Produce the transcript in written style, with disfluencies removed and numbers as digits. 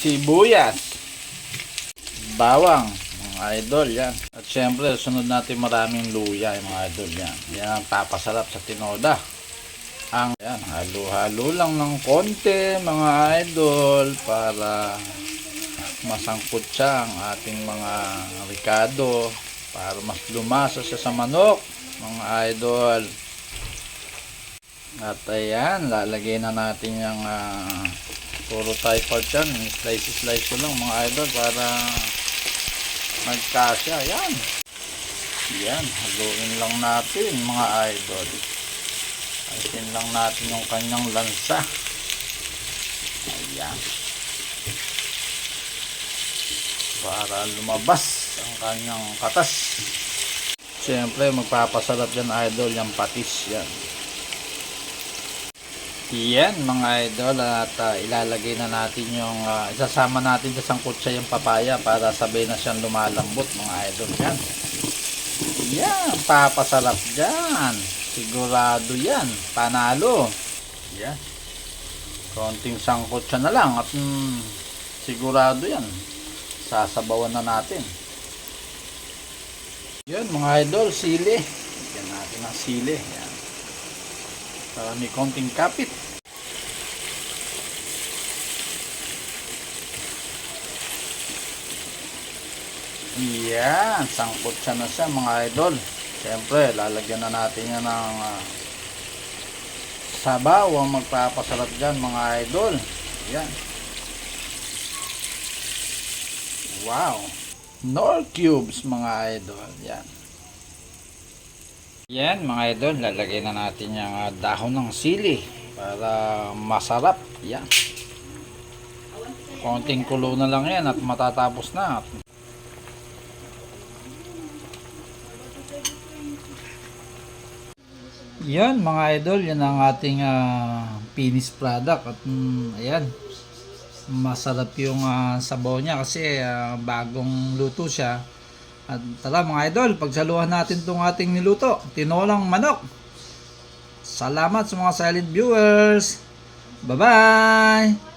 sibuyas, bawang, mga idol, yan. At syempre, sunod natin maraming luya, mga idol, yan. Yan ang papasarap sa tinola. Ang yan, halo-halo lang ng konti, mga idol, para masangkot siya ang ating mga ricado, para mas lumasa siya sa manok, mga idol. At ayan, lalagay na natin yung puro Thai part yan. Slice ko lang, mga idol, para magkasya. Ayan. Ayan, haluin lang natin, mga idol. Alisin lang natin yung kanyang lansa. Ayan. Para lumabas ang kanyang katas. Siyempre, magpapasarap yan, idol, yung patis yan. Yan, mga idol, at ilalagay na natin yung isasama natin sa sangkutsa yung papaya para sabay na siyang lumalambot, mga idol. Yan, yan, papasarap dyan, sigurado yan, panalo. Yan, konting sangkutsa na lang at sigurado yan, sasabawan na natin. Yan, mga idol, sili. Yan natin ang sili. Yan, para may konting kapit. Yan, sangkot siya na siya, mga idol. Siyempre, lalagyan na natin yan ng sabaw ang magpapasarap dyan, mga idol. Yan. Wow. Knorr cubes, mga idol. Yan. Yan, mga idol, lalagay na natin yung dahon ng sili para masarap. Yan. Konting kulo na lang yan at matatapos na. Yan, mga idol, yan ang ating finished product. At ayan, masarap yung sabaw niya kasi bagong luto siya. At tara, mga idol, pagsaluhan natin itong ating niluto, tinolang manok. Salamat sa mga silent viewers. Bye bye.